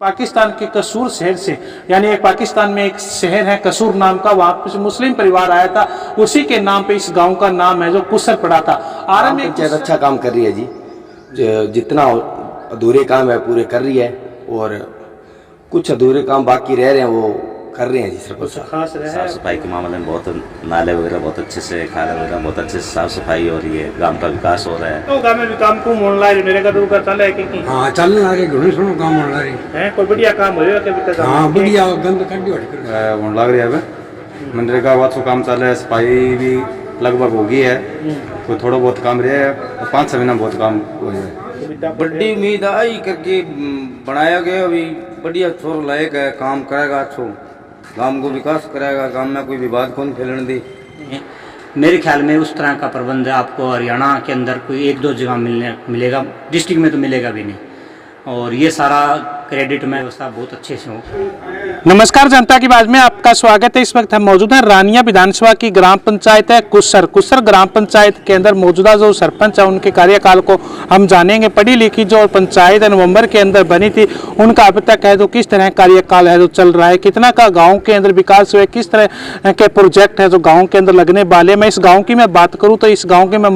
पाकिस्तान के कसूर शहर से, यानी एक पाकिस्तान में एक शहर है कसूर नाम का, वहाँ पे मुस्लिम परिवार आया था, उसी के नाम पे इस गांव का नाम है जो कुसर पड़ा था। आरम में पंचायत अच्छा काम कर रही है जी, जितना अधूरे काम है पूरे कर रही है और कुछ अधूरे काम बाकी रह रहे हैं वो कर रहे हैं जी। कुछ खास रहा साफ है सफाई के मामले में बहुत नाले वगैरह बहुत अच्छे से, खाले वगैरह बहुत अच्छे से साफ सफाई हो रही है, गांव का विकास हो रहा है। तो गांव में भी काम को मोन लाए मेरे का तो कर चल है कि हाँ चल रहा है, घणो सुनो काम होने रही है, कोई बढ़िया काम हो रहा है कभी तक? हाँ बढ़िया, गंद कड्डी हट कर होने लग रही है। मनरेगा बात को काम चल रहा है, सफाई भी लगभग हो गई है, कोई थोड़ा बहुत काम रहा है, 5-6 महीना बहुत काम हो जाए। बड़ी उम्मीद आई करके बनाया गया, अभी बढ़िया छोर लायक है, काम करेगा, अच्छो गांव को विकास करेगा, गांव में कोई विवाद कौन फैलने दे। मेरे ख्याल में उस तरह का प्रबंध आपको हरियाणा के अंदर कोई 1-2 जगह मिलेगा, डिस्ट्रिक्ट में तो मिलेगा भी नहीं, और ये सारा क्रेडिट में व्यवस्था बहुत अच्छे से हो। नमस्कार, जनता की आवाज में आपका स्वागत है। इस वक्त हम मौजूद हैं रानिया विधानसभा की ग्राम पंचायत है कुसर ग्राम पंचायत के अंदर मौजूदा जो सरपंच है उनके कार्यकाल को हम जानेंगे। पढ़ी लिखी जो पंचायत नवंबर के अंदर बनी थी उनका अब तक है तो किस तरह कार्यकाल है जो चल रहा है, कितना का गाँव के अंदर विकास हुआ, किस तरह के प्रोजेक्ट है जो गाँव के अंदर लगने वाले। मैं इस गाँव की मैं बात करूँ तो इस गाँव के मैं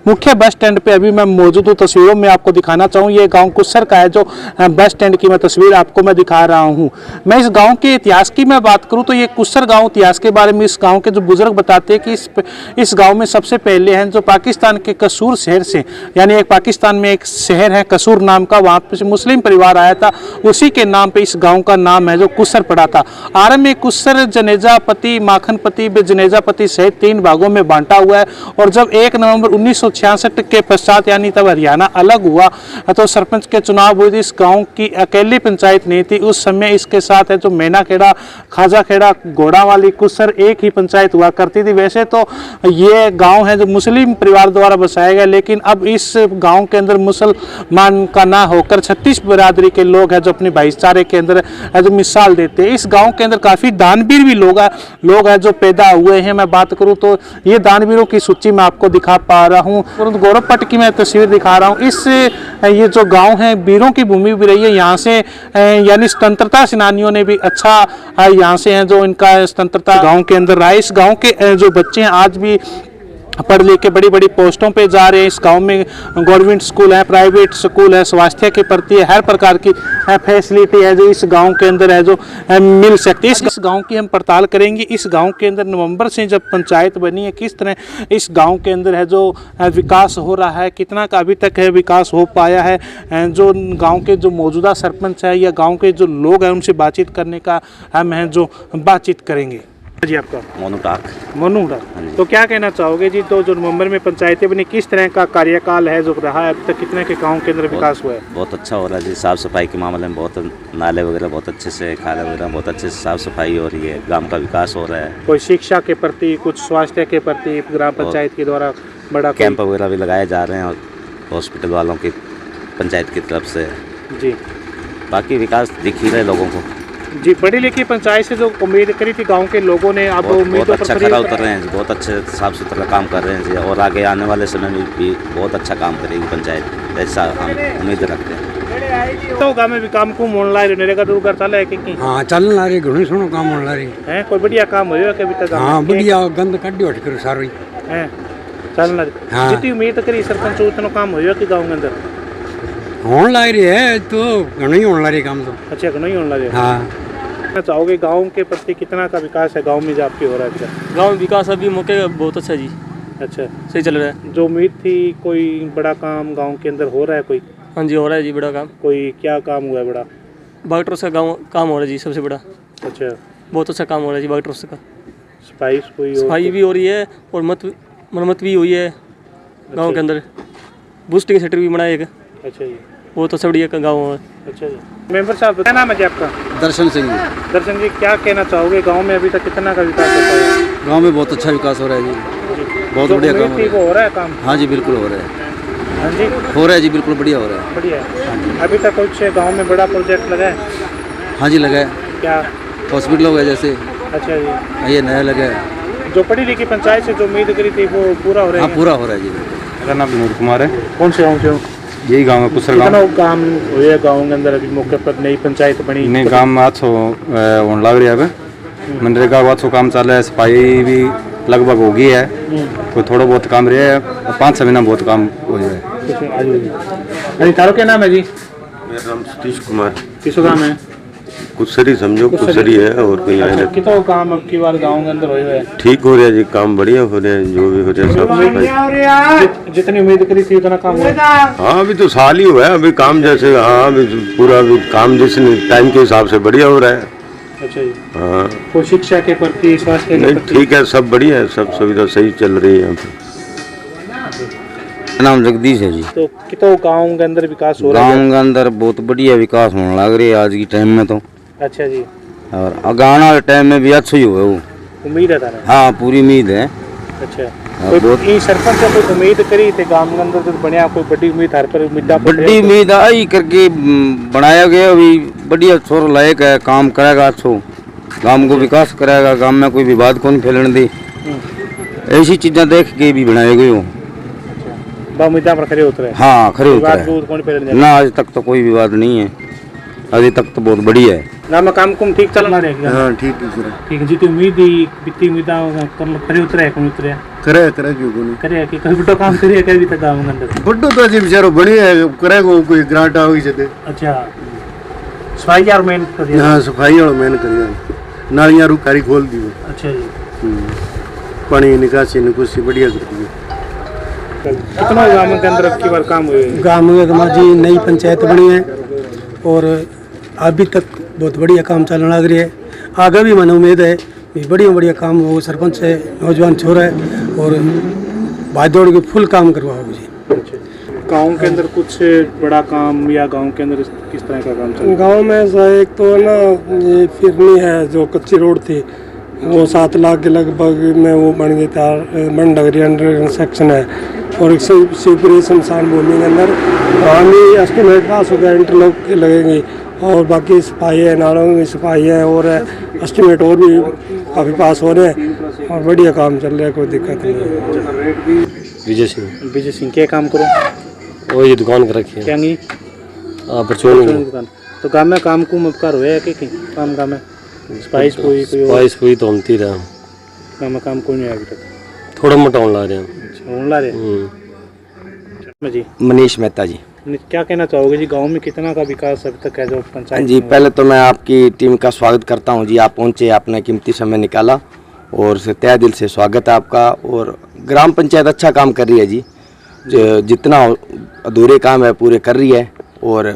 मुख्य बस स्टैंड पे अभी मैं मौजूद हूँ। तस्वीरों में आपको दिखाना चाहूँ, ये गाँव कुसर का है जो बस स्टैंड की मैं तस्वीर आपको मैं दिखा रहा हूँ। मैं इस गांव के इतिहास की मैं बात करूं तो ये कुसर गांव इतिहास के बारे में इस गांव के जो बुजुर्ग बताते हैं कि इस गांव में सबसे पहले हैं जो पाकिस्तान के कसूर शहर से, यानी एक पाकिस्तान में एक शहर है कसूर नाम का, वहाँ पे मुस्लिम परिवार आया था, उसी के नाम पे इस गाँव का नाम है जो कुसर पड़ा था। आरंभ में कुसर जनेजापति माखनपति व जनेजापति सहित 3 भागों में बांटा हुआ है, और जब 1 नवंबर 1966 के पश्चात यानी तब हरियाणा अलग हुआ तो सरपंच के चुनाव हुए। इस गाँव की अकेली पंचायत नहीं थी उस समय, इसके साथ है जो मैना खेड़ा, खाजा खेड़ा, घोड़ा वाली, कुसर एक ही पंचायत हुआ करती थी। वैसे तो ये गांव है जो मुस्लिम परिवार द्वारा बसाया गया, लेकिन अब इस गांव के अंदर मुसलमान का ना होकर 36 बिरादरी के लोग हैं जो अपने भाईचारे के अंदर जो मिसाल देते हैं। इस गांव के अंदर काफ़ी दानवीर भी लोग हैं जो पैदा हुए हैं। मैं बात करूँ तो ये दानवीरों की सूची मैं आपको दिखा पा रहा हूँ, परंतु गौरव पट की मैं तस्वीर दिखा रहा हूँ। ये जो गाँव है वीरों की भूमि भी रही है, यहाँ से यानी स्वतंत्रता सेनानियों ने भी अच्छा यहाँ से हैं जो इनका स्वतंत्रता गांव के अंदर रहा है। इस गांव के जो बच्चे हैं आज भी पढ़ लिख के बड़ी बड़ी पोस्टों पे जा रहे हैं। इस गांव में गवर्नमेंट स्कूल है, प्राइवेट स्कूल है, स्वास्थ्य के प्रति हर प्रकार की फैसिलिटी है जो इस गांव के अंदर है जो मिल सकती है। इस गांव की हम पड़ताल करेंगे। इस गांव के अंदर नवंबर से जब पंचायत बनी है किस तरह इस गांव के अंदर है जो विकास हो रहा है, कितना का अभी तक है विकास हो पाया है, जो गाँव के जो मौजूदा सरपंच है या गाँव के जो लोग हैं उनसे बातचीत करने का हम हैं जो बातचीत करेंगे। जी आपका मोनू टाक। तो क्या कहना चाहोगे जी, तो जो नवंबर में पंचायतें बनी किस तरह का कार्यकाल है जो रहा है अब तक, कितने के गांव के अंदर विकास हुआ है? बहुत अच्छा हो रहा है जी, साफ सफाई के मामले में बहुत नाले वगैरह बहुत अच्छे से, खाले वगैरह बहुत अच्छे से साफ सफाई हो रही है, गांव का विकास हो रहा है। कोई शिक्षा के प्रति, कुछ स्वास्थ्य के प्रति ग्राम पंचायत के द्वारा बड़ा कैंप वगैरह भी लगाए जा रहे हैं और हॉस्पिटल वालों की पंचायत की तरफ से जी, बाकी विकास दिख ही रहे लोगों को जी। पढ़ी लिखी पंचायत से जो उम्मीद करी थी गांव के लोगों ने अब बहुत अच्छा खरा उतर रहे हैं जी, बहुत अच्छे साफ सुथरा काम कर रहे हैं जी, और आगे आने वाले समय में भी बहुत अच्छा काम करेगी पंचायत, ऐसा हम उम्मीद रखते हैं। तो गांव में भी काम को मोन लाए नरेगा तो कर चल है कि हाँ चल रहा है, घणो सुनो काम होने रही है, कोई बढ़िया काम हो रहा है कभी तक? हाँ बढ़िया, गंद कड्डी हट कर सारी है चलना। हाँ। जितनी उम्मीद करी सरपंच उतना काम हो रहा कि गाँव के अंदर होने लग रही है, तो घणो ही होने लग रही काम तो। अच्छा, नहीं होने लगे। हाँ चाहोगे गांव के प्रति कितना का विकास है गांव में जो आपके हो रहा है? गांव में विकास अभी मौके बहुत अच्छा जी, अच्छा सही चल रहा है। जो उम्मीद थी कोई बड़ा काम गांव के अंदर हो रहा है कोई? हाँ जी हो रहा है जी बड़ा काम। कोई क्या काम हुआ है बड़ा? बागटरों से गाँव काम हो रहा है जी सबसे बड़ा। अच्छा, बहुत अच्छा काम हो रहा है जी बागटरों से का। सफाई भी हो रही है और मरम्मत भी हुई है गाँव के अंदर। बूस्टिंग सेंटर भी बनाया एक। अच्छा जी, बहुत अच्छा बढ़िया गाँव है। अच्छा जी। मेंबर साहब क्या नाम है जी आपका? दर्शन सिंह जी। दर्शन जी, क्या कहना चाहोगे गांव में अभी तक कितना का विकास हो पाया है? गाँव में बहुत अच्छा विकास हो रहा है जी, बहुत बढ़िया काम हो रहा है काम। हाँ जी बिल्कुल हो रहा है। हाँ जी हो रहा है जी, बिल्कुल बढ़िया हो रहा है। बढ़िया। अभी तक कुछ गाँव में बड़ा प्रोजेक्ट लगा है? हाँ जी लगा है, क्या? हॉस्पिटल हो गया जैसे। अच्छा जी, ये नया लगा है। जो पढ़ी लिखी पंचायत से जो उम्मीद करी थी वो पूरा हो रहा है? हाँ पूरा हो रहा है जी। मेरा नाम विनोद कुमार है। कौन से गाँव से हो? यही गांव है कुसर कितना गांव। काम हुआ गाँव के अंदर अभी मौके पर नई पंचायत बनी? नहीं गांव में अच्छो होने लग रही है अब। मनरेगा का अच्छो काम चल रहा है, सफाई भी लगभग हो गई है, कोई थोड़ा बहुत काम रहा है, 5-6 महीना बहुत काम हो जाए। अरे तारो क्या नाम है जी? मेरा नाम सतीश कुमार। किसो काम है? कुसरी समझो, कुसरी है और कोई आए नहीं। कितना काम अब की बार गाँव के अंदर हुए है? ठीक हो रहा है जी, काम बढ़िया हो रहे हैं, जो भी हो रहा है सब सफाई। जितनी उम्मीद करी थी उतना काम हुआ? हाँ अभी तो साल ही हुआ है, अभी काम जैसे हाँ अभी पूरा अभी काम जिस टाइम के हिसाब से बढ़िया हो रहा है। अच्छा जी। हाँ कोई शिक्षा के प्रति, स्वास्थ्य के नहीं प्रति? ठीक है, सब बढ़िया है, सब सुविधा सही चल रही है यहाँ पे। नाम जगदीश है जी। तो कितना गाँव के अंदर विकास हो रहा है? गाँव के अंदर बहुत बढ़िया विकास होने लग रही है आज की टाइम में तो, अच्छा जी। और आने वाले टाइम में भी अच्छा ही होगा वो। उम्मीद है तारा? हाँ पूरी उम्मीद है। अच्छा कोई सरपंच से कोई उम्मीद करी थे गाँव के अंदर तो बढ़िया, कोई बड़ी उम्मीद हर पर उम्मीद? बड़ी उम्मीद आई करके बनाया गया, अभी बढ़िया छोर लायक है, काम करेगा अच्छो, गांव को विकास करेगा, गांव में कोई विवाद कौन फैलने दी, ऐसी चीजें देख के भी बनाए गए हो। उम्मीदा पर खड़े उतरे? हाँ खड़े विवाद उतरे कौन फैलने? ना, आज तक तो कोई विवाद नहीं है, अभी तक तो बहुत बढ़िया है। ना में काम कुम ठीक चल रहा है? हाँ ठीक है, ठीक है। जितनी उम्मीद ही बित्ती उम्मीद खड़े उतरे है, कौन उतरे? करे क्यों नहीं करे कि कभी तो काम करे अभी तक गाँव के अंदर? बड्डो तो अजी बेचारो बढ़िया है, करेगा कोई ग्रांट आ जाते। अच्छा सफाई यार मेहनत कर दिया? हाँ सफाई वाला मेहनत करिए, नालियाँ रुकारी खोल दी। अच्छा जी। पानी निकासी निकुसी बढ़िया कर दी। कितना गाँव के अंदर अब की बार काम हुए? गाँव में हमारी नई पंचायत बनी है और अभी तक बहुत बढ़िया काम चलने लग रही है। आगे भी मन उम्मीद है कि बढ़िया बढ़िया काम हो। सरपंच है, नौजवान छोरा है और भाई दौड़ के फुल काम करवाओ जी। गाँव के अंदर कुछ बड़ा काम या गाँव के अंदर किस तरह का काम चल रहा है? गाँव में एक तो है ना, ये फिरनी है जो कच्ची रोड थी वो 7 लाख के लगभग में वो बन गई, बन लग रही है, अंडर कंस्ट्रक्शन है। और एक शिवपुरी शमशान भूमि के अंदर वहाँ भी एस्टिमेट पास हो गया, इंटरलॉक लगेंगे और बाकी सफाई है, नालों में सफाई है और एस्टिमेट और भी काफ़ी पास हो रहे हैं और बढ़िया काम चल रहा है, कोई दिक्कत नहीं है। विजय सिंह। विजय सिंह क्या काम करो? वो ये दुकान कर रखी है। क्या नहीं? परचून दुकान। तो गाँव में काम कुम उपकार हुआ है कि काम गाँव में स्पाइस हुई तो हमती रहा, गाँव में काम कोई नहीं अभी तक? थोड़ा मोटा होने लग रहे हैं। अच्छा होने ला रहे जी। मनीष मेहता जी। क्या कहना चाहोगे जी, गांव में कितना का विकास अभी तक है जो पंचायत? जी पहले तो मैं आपकी टीम का स्वागत करता हूं जी, आप पहुंचे, आपने कीमती समय निकाला और तहे दिल से स्वागत है आपका। और ग्राम पंचायत अच्छा काम कर रही है जी, जितना अधूरे काम है पूरे कर रही है और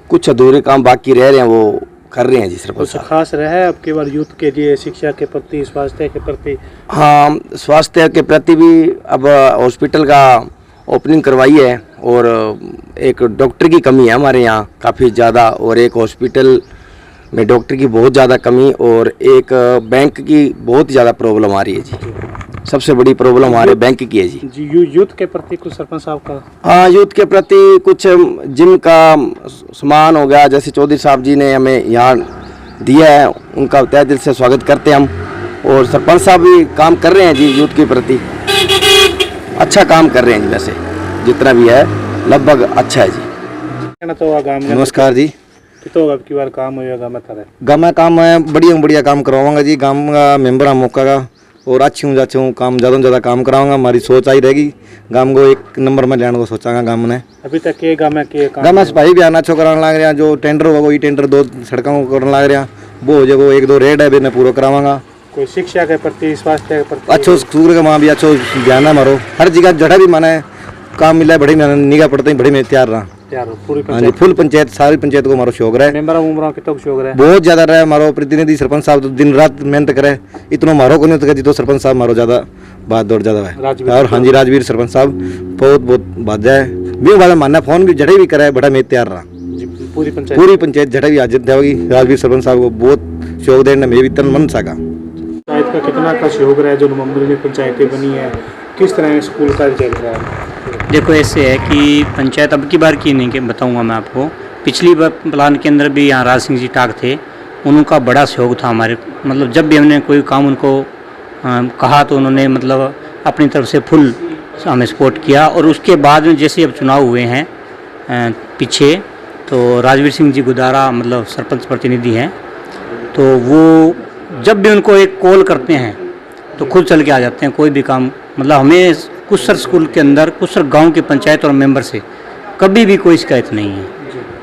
कुछ अधूरे काम बाकी रह रहे हैं वो कर रहे हैं जी सरपंच साहब। खास रहा है अब के बार यूथ के लिए, शिक्षा के प्रति, स्वास्थ्य के प्रति? हाँ स्वास्थ्य के प्रति भी अब हॉस्पिटल का ओपनिंग करवाई है और एक डॉक्टर की कमी है हमारे यहाँ काफ़ी ज़्यादा, और एक हॉस्पिटल में डॉक्टर की बहुत ज़्यादा कमी और एक बैंक की बहुत ज़्यादा प्रॉब्लम आ रही है जी। सबसे बड़ी प्रॉब्लम हमारे बैंक की है जी। यूथ के प्रति कुछ सरपंच साहब का? हाँ यूथ के प्रति कुछ जिम का सामान हो गया, जैसे चौधरी साहब जी ने हमें यहाँ दिया है, उनका तहे दिल से स्वागत करते हैं हम। और सरपंच साहब भी काम कर रहे हैं जी यूथ के प्रति, अच्छा काम कर रहे हैं जी, वैसे जितना भी है लगभग अच्छा है जी। कहना तो गाँव में? नमस्कार जी। कितना अब की बार काम हुआ गाँव में? थारे गाँव में काम है बढ़िया काम करवाऊंगा जी, गाँव का मेंबर है मौका का और अच्छी हूँ जाच्छी हूँ, काम ज़्यादा से ज़्यादा काम कराऊंगा। हमारी सोच आई रहेगी गाँव को 1 नंबर में लेने को सोचांगा गाँव ने। अभी तक के गाँव में के काम? गाँव में सफाई भी आना अच्छो कराने लग रहे हैं, जो टेंडर होगा वही टेंडर 2 सड़कों को करने लग रहे हैं, वो हो जाएगा, 1-2 रेड है भी मैं पूरा करावांगा। कोई शिक्षा के प्रति, स्वास्थ्य के प्रति? अच्छो सूर्य का वहाँ भी अच्छो ध्यान है मारो, हर जगह जड़ा भी माने काम मिला है, बड़ी निगाह पड़ते हैं, बड़ी मैं तैयार रहा। पूरी हाँ जी फुल पंचायत, सारी पंचायत को हमारा शौक रहा मेंबर कितना शौक रहा है? बहुत ज्यादा रहा है हमारो प्रतिनिधि सरपंच साहब तो दिन रात मेहनत करे, इतना मारो को नहीं होता जितो सरपंच साहब मारो ज्यादा बात दौड़ ज्यादा है। और हाँ जी राजवीर सरपंच साहब बहुत बात जाए भी वाला मानना, फोन भी जड़े भी करे बड़ा मैं तैयार रहा। पूरी पंचायत जड़े भी आज जाओगी, राजवीर सरपंच साहब को बहुत शौक देने में भी तन मन सका। पंचायत का कितना का सहयोग रहा है जो नवंबर में पंचायतें बनी है, किस तरह स्कूल का चल रहा है? देखो ऐसे है कि पंचायत अब की बार की नहीं, कि बताऊंगा मैं आपको, पिछली बार प्लान के अंदर भी यहाँ राज सिंह जी टाक थे, उनका बड़ा सहयोग था हमारे, मतलब जब भी हमने कोई काम उनको कहा तो उन्होंने मतलब अपनी तरफ से फुल हमें सपोर्ट किया। और उसके बाद में जैसे अब चुनाव हुए हैं पीछे तो राजवीर सिंह जी गुदारा मतलब सरपंच प्रतिनिधि हैं, तो वो जब भी उनको एक कॉल करते हैं तो खुद चल के आ जाते हैं। कोई भी काम मतलब हमें कुसर स्कूल के अंदर कुसर गांव की पंचायत और मेंबर से कभी भी कोई शिकायत नहीं है,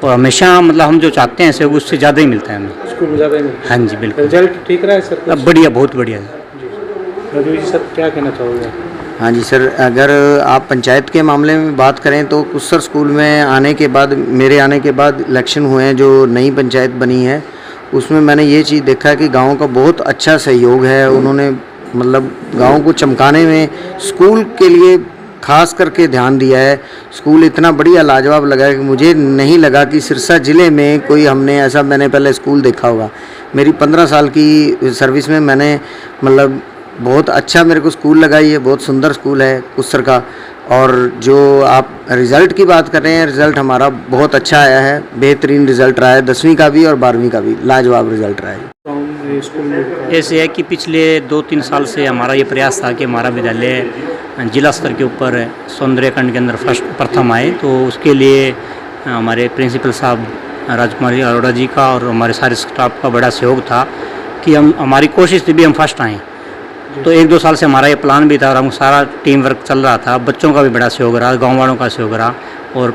और हमेशा मतलब हम जो चाहते हैं सहयोग उससे ज़्यादा ही मिलता है हमें। स्कूल में ज़्यादा ही मिलता हाँ जी बिल्कुल। रिजल्ट ठीक रहा है सर? अब बढ़िया, बहुत बढ़िया है। राजवीर जी सर क्या कहना चाहोगे? हाँ जी सर, अगर आप पंचायत के मामले में बात करें तो कुसर स्कूल में आने के बाद, मेरे आने के बाद इलेक्शन हुए हैं, जो नई पंचायत बनी है उसमें मैंने ये चीज़ देखा कि गांव का बहुत अच्छा सहयोग है। उन्होंने मतलब गांव को चमकाने में स्कूल के लिए खास करके ध्यान दिया है। स्कूल इतना बढ़िया लाजवाब लगा है कि मुझे नहीं लगा कि सिरसा ज़िले में कोई हमने ऐसा मैंने पहले स्कूल देखा होगा। मेरी 15 साल की सर्विस में मैंने मतलब बहुत अच्छा मेरे को स्कूल लगा। ये बहुत सुंदर स्कूल है कुसर का। और जो आप रिज़ल्ट की बात कर रहे हैं, रिज़ल्ट हमारा बहुत अच्छा आया है, बेहतरीन रिज़ल्ट रहा है। 10वीं का भी और 12वीं का भी लाजवाब रिज़ल्ट रहा है। ऐसे है कि पिछले 2-3 साल से हमारा ये प्रयास था कि हमारा विद्यालय जिला स्तर के ऊपर सौंदर्यखंड के अंदर प्रथम आए, तो उसके लिए हमारे प्रिंसिपल साहब राजकुमारी अरोड़ा जी का और हमारे सारे स्टाफ का बड़ा सहयोग था कि हमारी कोशिश थी भी हम फर्स्ट आएँ। तो 1-2 साल से हमारा ये प्लान भी था और हम सारा टीम वर्क चल रहा था। बच्चों का भी बड़ा सहयोग रहा, गाँव वालों का सहयोग रहा, और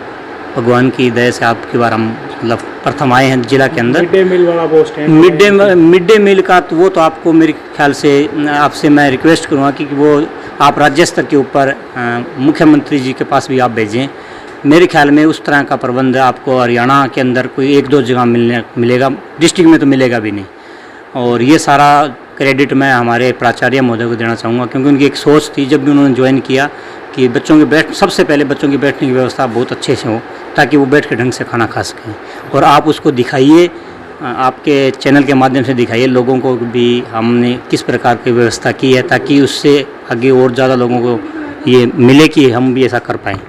भगवान की दया से आपकी बार हम मतलब प्रथम आए हैं जिला के अंदर। मिड डे मील वाला वो स्टैंड, मिड डे मील का तो वो तो आपको मेरे ख्याल से आपसे मैं रिक्वेस्ट करूँगा कि वो आप राज्य स्तर के ऊपर मुख्यमंत्री जी के पास भी आप भेजें। मेरे ख्याल में उस तरह का प्रबंध आपको हरियाणा के अंदर कोई 1-2 जगह मिलेगा, डिस्ट्रिक्ट में तो मिलेगा भी नहीं। और ये सारा क्रेडिट मैं हमारे प्राचार्य महोदय को देना चाहूँगा, क्योंकि उनकी एक सोच थी जब भी उन्होंने ज्वाइन किया कि बच्चों की सबसे पहले बच्चों की बैठने की व्यवस्था बहुत अच्छे से हो, ताकि वो बैठ के ढंग से खाना खा सकें। और आप उसको दिखाइए, आपके चैनल के माध्यम से दिखाइए लोगों को भी हमने किस प्रकार की व्यवस्था की है, ताकि उससे आगे और ज़्यादा लोगों को ये मिले कि हम भी ऐसा कर पाएँ।